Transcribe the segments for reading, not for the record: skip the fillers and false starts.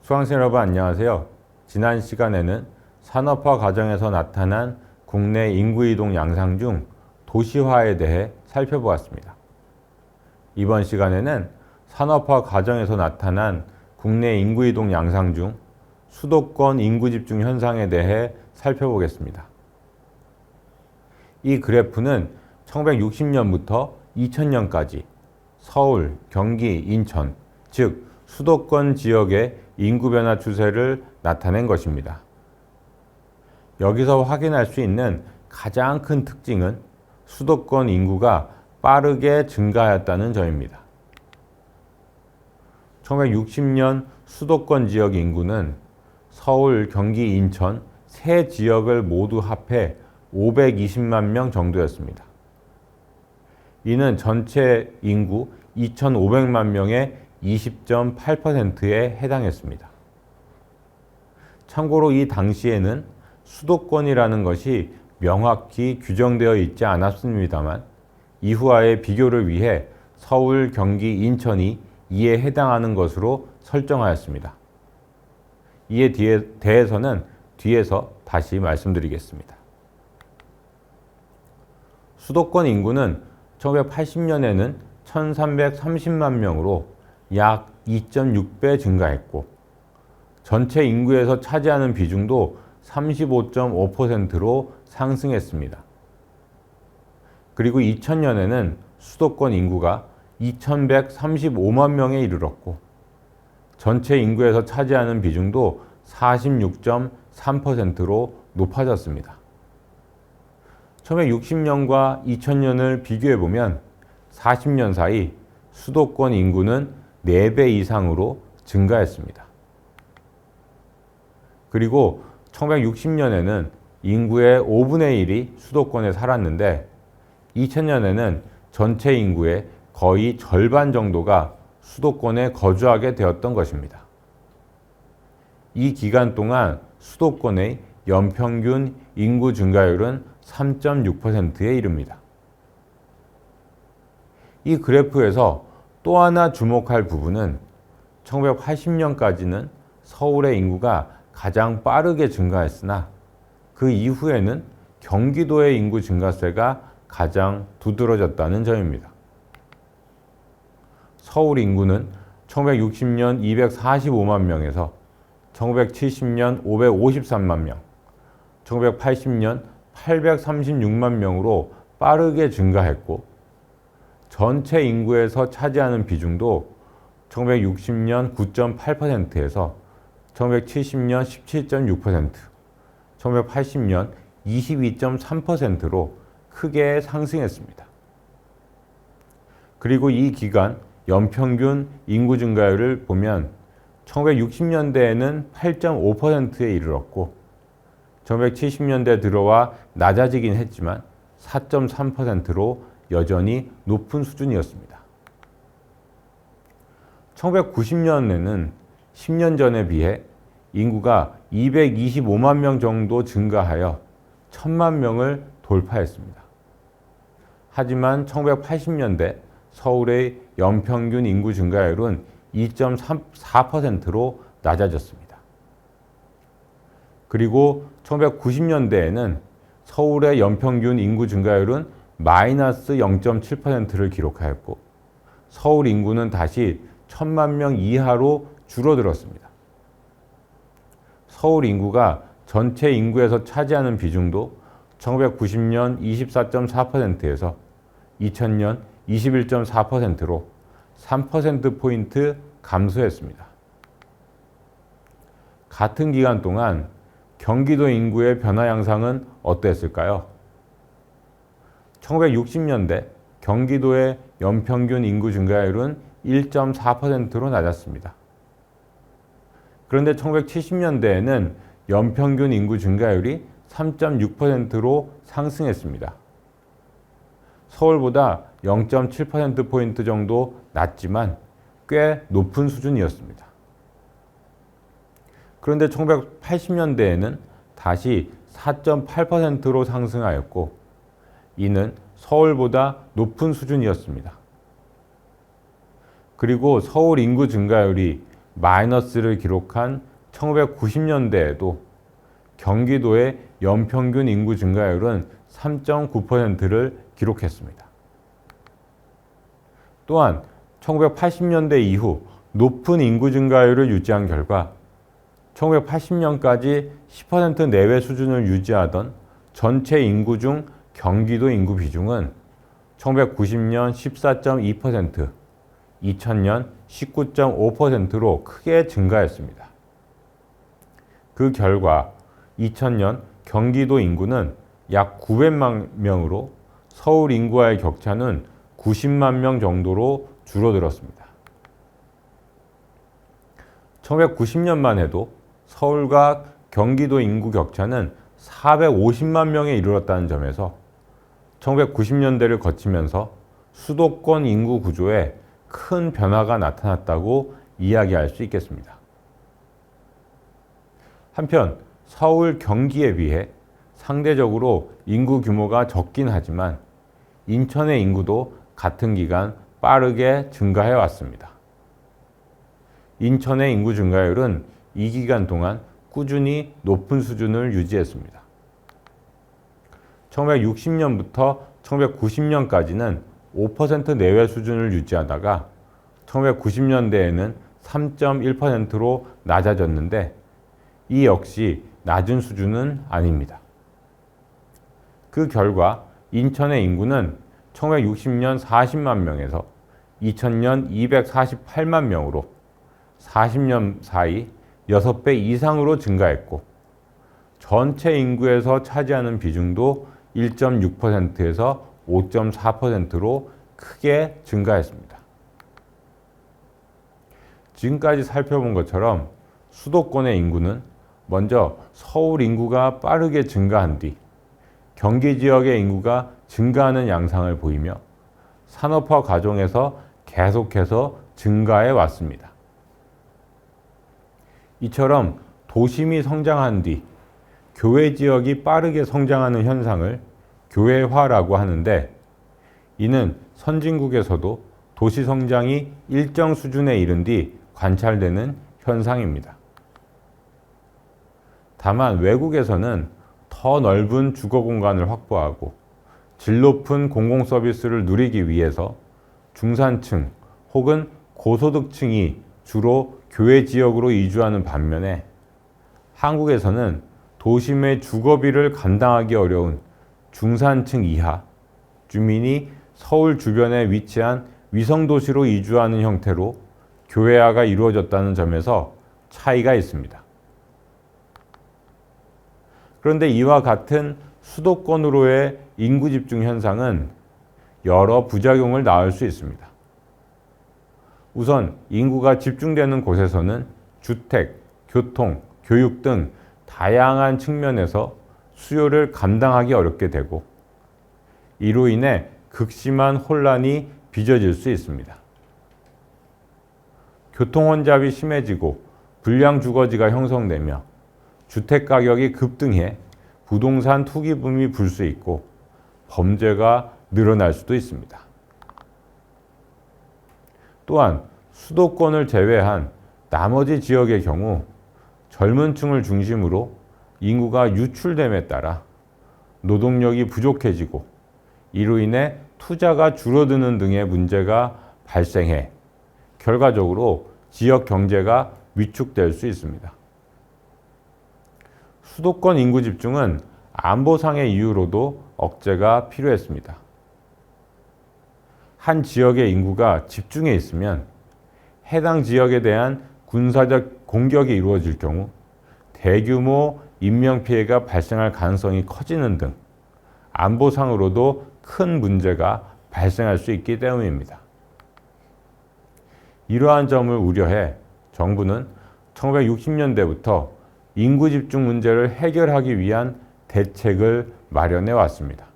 수강생 여러분 안녕하세요. 지난 시간에는 산업화 과정에서 나타난 국내 인구이동 양상 중 도시화에 대해 살펴보았습니다. 이번 시간에는 산업화 과정에서 나타난 국내 인구이동 양상 중 수도권 인구 집중 현상에 대해 살펴보겠습니다. 이 그래프는 1960년부터 2000년까지 서울, 경기, 인천, 즉 수도권 지역의 인구 변화 추세를 나타낸 것입니다. 여기서 확인할 수 있는 가장 큰 특징은 수도권 인구가 빠르게 증가하였다는 점입니다. 1960년 수도권 지역 인구는 서울, 경기, 인천 세 지역을 모두 합해 520만 명 정도였습니다. 이는 전체 인구 2,500만 명의 20.8%에 해당했습니다. 참고로 이 당시에는 수도권이라는 것이 명확히 규정되어 있지 않았습니다만 이후와의 비교를 위해 서울, 경기, 인천이 이에 해당하는 것으로 설정하였습니다. 이에 대해서는 뒤에서 다시 말씀드리겠습니다. 수도권 인구는 1980년에는 1,330만 명으로 약 2.6배 증가했고 전체 인구에서 차지하는 비중도 35.5%로 상승했습니다. 그리고 2000년에는 수도권 인구가 2,135만 명에 이르렀고 전체 인구에서 차지하는 비중도 46.3%로 높아졌습니다. 1960년과 2000년을 비교해보면 40년 사이 수도권 인구는 4배 이상으로 증가했습니다. 그리고 1960년에는 인구의 5분의 1이 수도권에 살았는데 2000년에는 전체 인구의 거의 절반 정도가 수도권에 거주하게 되었던 것입니다. 이 기간 동안 수도권의 연평균 인구 증가율은 3.6%에 이릅니다. 이 그래프에서 또 하나 주목할 부분은 1980년까지는 서울의 인구가 가장 빠르게 증가했으나 그 이후에는 경기도의 인구 증가세가 가장 두드러졌다는 점입니다. 서울 인구는 1960년 245만 명에서 1970년 553만 명, 1980년 836만 명으로 빠르게 증가했고 전체 인구에서 차지하는 비중도 1960년 9.8%에서 1970년 17.6%, 1980년 22.3%로 크게 상승했습니다. 그리고 이 기간 연평균 인구 증가율을 보면 1960년대에는 8.5%에 이르렀고 1970년대 들어와 낮아지긴 했지만 4.3%로 여전히 높은 수준이었습니다. 1990년에는 10년 전에 비해 인구가 225만 명 정도 증가하여 1,000만 명을 돌파했습니다. 하지만 1980년대 서울의 연평균 인구 증가율은 2.4%로 낮아졌습니다. 그리고 1990년대에는 서울의 연평균 인구 증가율은 마이너스 0.7%를 기록하였고 서울 인구는 다시 1,000만 명 이하로 줄어들었습니다. 서울 인구가 전체 인구에서 차지하는 비중도 1990년 24.4%에서 2000년 21.4%로 3%포인트 감소했습니다. 같은 기간 동안 경기도 인구의 변화 양상은 어땠을까요? 1960년대 경기도의 연평균 인구 증가율은 1.4%로 낮았습니다. 그런데 1970년대에는 연평균 인구 증가율이 3.6%로 상승했습니다. 서울보다 0.7%포인트 정도 낮지만 꽤 높은 수준이었습니다. 그런데 1980년대에는 다시 4.8%로 상승하였고 이는 서울보다 높은 수준이었습니다. 그리고 서울 인구 증가율이 마이너스를 기록한 1990년대에도 경기도의 연평균 인구 증가율은 3.9%를 기록했습니다. 또한 1980년대 이후 높은 인구 증가율을 유지한 결과 1980년까지 10% 내외 수준을 유지하던 전체 인구 중 경기도 인구 비중은 1990년 14.2%, 2000년 19.5%로 크게 증가했습니다. 그 결과 2000년 경기도 인구는 약 900만 명으로 서울 인구와의 격차는 90만 명 정도로 줄어들었습니다. 1990년만 해도 서울과 경기도 인구 격차는 450만 명에 이르렀다는 점에서 1990년대를 거치면서 수도권 인구 구조에 큰 변화가 나타났다고 이야기할 수 있겠습니다. 한편 서울, 경기에 비해 상대적으로 인구 규모가 적긴 하지만 인천의 인구도 같은 기간 빠르게 증가해 왔습니다. 인천의 인구 증가율은 이 기간 동안 꾸준히 높은 수준을 유지했습니다. 1960년부터 1990년까지는 5% 내외 수준을 유지하다가 1990년대에는 3.1%로 낮아졌는데 이 역시 낮은 수준은 아닙니다. 그 결과 인천의 인구는 1960년 40만 명에서 2000년 248만 명으로 40년 사이 6배 이상으로 증가했고 전체 인구에서 차지하는 비중도 1.6%에서 5.4%로 크게 증가했습니다. 지금까지 살펴본 것처럼 수도권의 인구는 먼저 서울 인구가 빠르게 증가한 뒤 경기 지역의 인구가 증가하는 양상을 보이며 산업화 과정에서 계속해서 증가해 왔습니다. 이처럼 도심이 성장한 뒤 교외 지역이 빠르게 성장하는 현상을 교외화라고 하는데 이는 선진국에서도 도시 성장이 일정 수준에 이른 뒤 관찰되는 현상입니다. 다만 외국에서는 더 넓은 주거 공간을 확보하고 질 높은 공공 서비스를 누리기 위해서 중산층 혹은 고소득층이 주로 교외 지역으로 이주하는 반면에 한국에서는 도심의 주거비를 감당하기 어려운 중산층 이하 주민이 서울 주변에 위치한 위성도시로 이주하는 형태로 교외화가 이루어졌다는 점에서 차이가 있습니다. 그런데 이와 같은 수도권으로의 인구 집중 현상은 여러 부작용을 낳을 수 있습니다. 우선 인구가 집중되는 곳에서는 주택, 교통, 교육 등 다양한 측면에서 수요를 감당하기 어렵게 되고 이로 인해 극심한 혼란이 빚어질 수 있습니다. 교통 혼잡이 심해지고 불량 주거지가 형성되며 주택 가격이 급등해 부동산 투기 붐이 불 수 있고 범죄가 늘어날 수도 있습니다. 또한 수도권을 제외한 나머지 지역의 경우 젊은 층을 중심으로 인구가 유출됨에 따라 노동력이 부족해지고 이로 인해 투자가 줄어드는 등의 문제가 발생해 결과적으로 지역 경제가 위축될 수 있습니다. 수도권 인구 집중은 안보상의 이유로도 억제가 필요했습니다. 한 지역의 인구가 집중해 있으면 해당 지역에 대한 군사적 공격이 이루어질 경우 대규모 인명피해가 발생할 가능성이 커지는 등 안보상으로도 큰 문제가 발생할 수 있기 때문입니다. 이러한 점을 우려해 정부는 1960년대부터 인구 집중 문제를 해결하기 위한 대책을 마련해 왔습니다.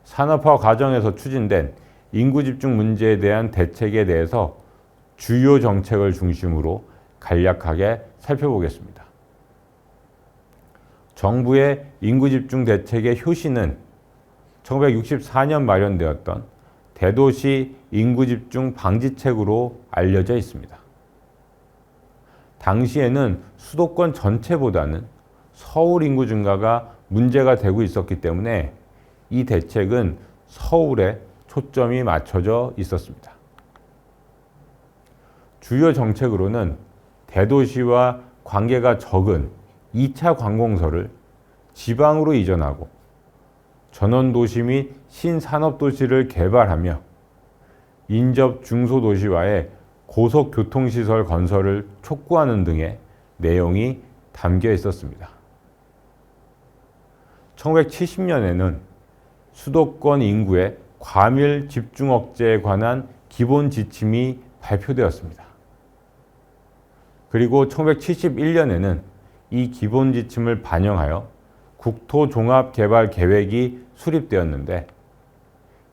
산업화 과정에서 추진된 인구 집중 문제에 대한 대책에 대해서 주요 정책을 중심으로 간략하게 살펴보겠습니다. 정부의 인구 집중 대책의 효시는 1964년 마련되었던 대도시 인구 집중 방지책으로 알려져 있습니다. 당시에는 수도권 전체보다는 서울 인구 증가가 문제가 되고 있었기 때문에 이 대책은 서울에 초점이 맞춰져 있었습니다. 주요 정책으로는 대도시와 관계가 적은 2차 관공서를 지방으로 이전하고 전원도시 및 신산업도시를 개발하며 인접 중소도시와의 고속교통시설 건설을 촉구하는 등의 내용이 담겨 있었습니다. 1970년에는 수도권 인구의 과밀 집중 억제에 관한 기본 지침이 발표되었습니다. 그리고 1971년에는 이 기본 지침을 반영하여 국토종합개발계획이 수립되었는데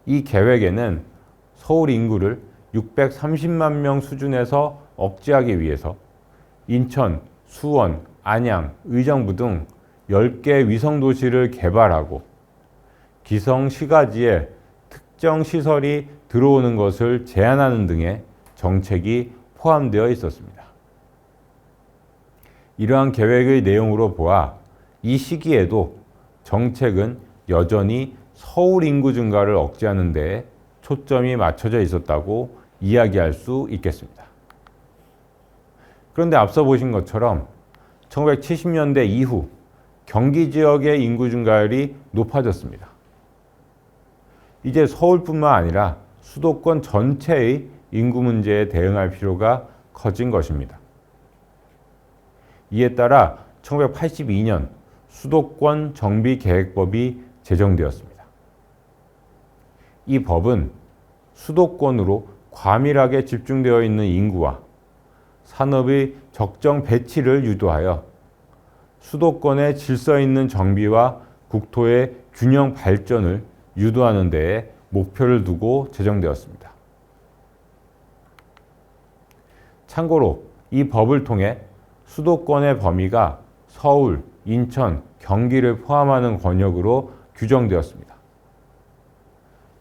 이 계획에는 서울 인구를 630만 명 수준에서 억제하기 위해서 인천, 수원, 안양, 의정부 등 10개 위성도시를 개발하고 기성시가지에 특정 시설이 들어오는 것을 제한하는 등의 정책이 포함되어 있었습니다. 이러한 계획의 내용으로 보아 이 시기에도 정책은 여전히 서울 인구 증가를 억제하는 데에 초점이 맞춰져 있었다고 이야기할 수 있겠습니다. 그런데 앞서 보신 것처럼 1970년대 이후 경기 지역의 인구 증가율이 높아졌습니다. 이제 서울뿐만 아니라 수도권 전체의 인구 문제에 대응할 필요가 커진 것입니다. 이에 따라 1982년 수도권 정비계획법이 제정되었습니다. 이 법은 수도권으로 과밀하게 집중되어 있는 인구와 산업의 적정 배치를 유도하여 수도권의 질서 있는 정비와 국토의 균형 발전을 유도하는 데에 목표를 두고 제정되었습니다. 참고로 이 법을 통해 수도권의 범위가 서울, 인천, 경기를 포함하는 권역으로 규정되었습니다.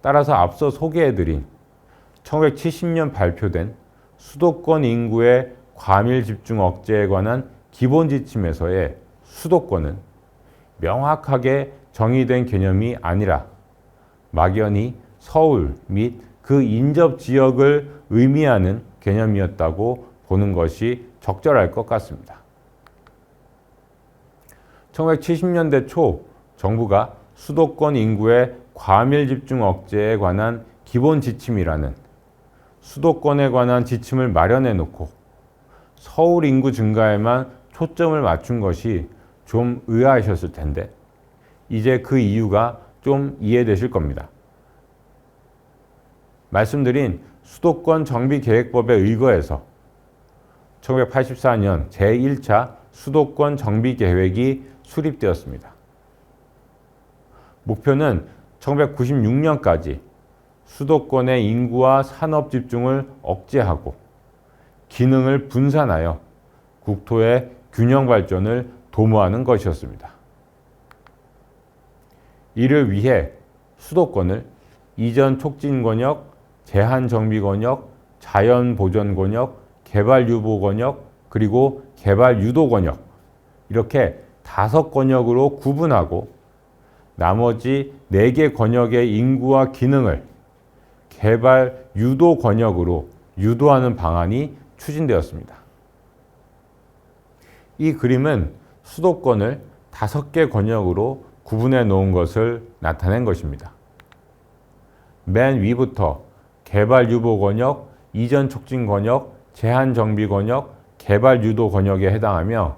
따라서 앞서 소개해드린 1970년 발표된 수도권 인구의 과밀 집중 억제에 관한 기본 지침에서의 수도권은 명확하게 정의된 개념이 아니라 막연히 서울 및 그 인접 지역을 의미하는 개념이었다고 보는 것이 적절할 것 같습니다. 1970년대 초 정부가 수도권 인구의 과밀 집중 억제에 관한 기본 지침이라는 수도권에 관한 지침을 마련해 놓고 서울 인구 증가에만 초점을 맞춘 것이 좀 의아하셨을 텐데 이제 그 이유가 좀 이해되실 겁니다. 말씀드린 수도권 정비계획법에 의거해서 1984년 제1차 수도권 정비계획이 수립되었습니다. 목표는 1996년까지 수도권의 인구와 산업 집중을 억제하고 기능을 분산하여 국토의 균형 발전을 도모하는 것이었습니다. 이를 위해 수도권을 이전 촉진 권역, 제한 정비 권역, 자연 보전 권역, 개발 유보 권역, 그리고 개발 유도 권역 이렇게 5권역으로 구분하고 나머지 4개 권역의 인구와 기능을 개발 유도 권역으로 유도하는 방안이 추진되었습니다. 이 그림은 수도권을 5개 권역으로 구분해 놓은 것을 나타낸 것입니다. 맨 위부터 개발 유보 권역, 이전 촉진 권역, 제한 정비 권역, 개발 유도 권역에 해당하며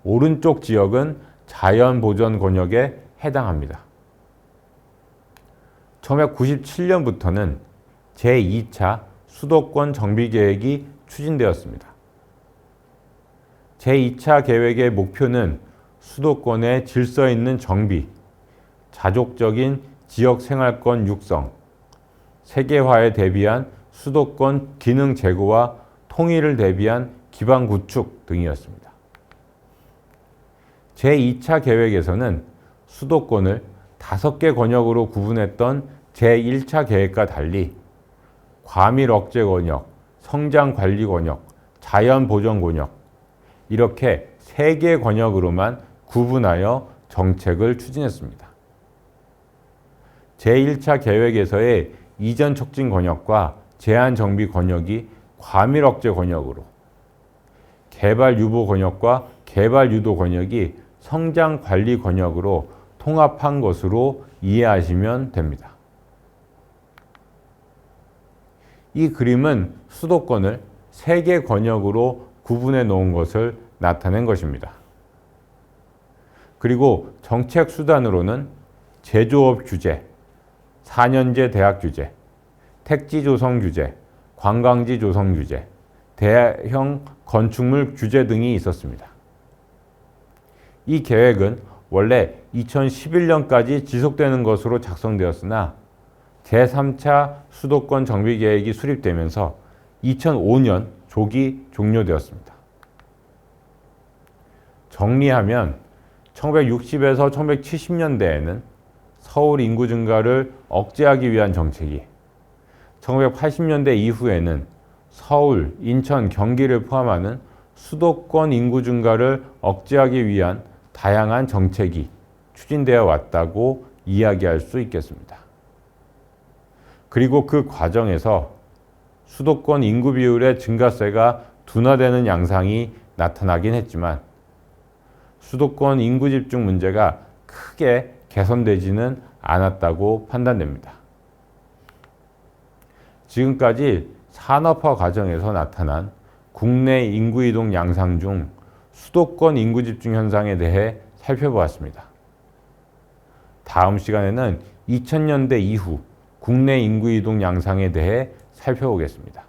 오른쪽 지역은 자연 보전 권역에 해당합니다. 1997년부터는 제2차 수도권 정비계획이 추진되었습니다. 제2차 계획의 목표는 수도권의 질서 있는 정비, 자족적인 지역 생활권 육성, 세계화에 대비한 수도권 기능 제고와 통일을 대비한 기반 구축 등이었습니다. 제2차 계획에서는 수도권을 5개 권역으로 구분했던 제1차 계획과 달리 과밀 억제 권역, 성장 관리 권역, 자연 보전 권역 이렇게 세 개의 권역으로만 구분하여 정책을 추진했습니다. 제1차 계획에서의 이전 촉진 권역과 제한 정비 권역이 과밀 억제 권역으로, 개발 유보 권역과 개발 유도 권역이 성장 관리 권역으로 통합한 것으로 이해하시면 됩니다. 이 그림은 수도권을 세 개 권역으로 구분해 놓은 것을 나타낸 것입니다. 그리고 정책 수단으로는 제조업 규제, 4년제 대학 규제, 택지 조성 규제, 관광지 조성 규제, 대형 건축물 규제 등이 있었습니다. 이 계획은 원래 2011년까지 지속되는 것으로 작성되었으나 제3차 수도권 정비 계획이 수립되면서 2005년 조기 종료되었습니다. 정리하면 1960에서 1970년대에는 서울 인구 증가를 억제하기 위한 정책이, 1980년대 이후에는 서울, 인천, 경기를 포함하는 수도권 인구 증가를 억제하기 위한 다양한 정책이 추진되어 왔다고 이야기할 수 있겠습니다. 그리고 그 과정에서 수도권 인구 비율의 증가세가 둔화되는 양상이 나타나긴 했지만 수도권 인구 집중 문제가 크게 개선되지는 않았다고 판단됩니다. 지금까지 산업화 과정에서 나타난 국내 인구 이동 양상 중 수도권 인구 집중 현상에 대해 살펴보았습니다. 다음 시간에는 2000년대 이후 국내 인구 이동 양상에 대해 살펴보겠습니다.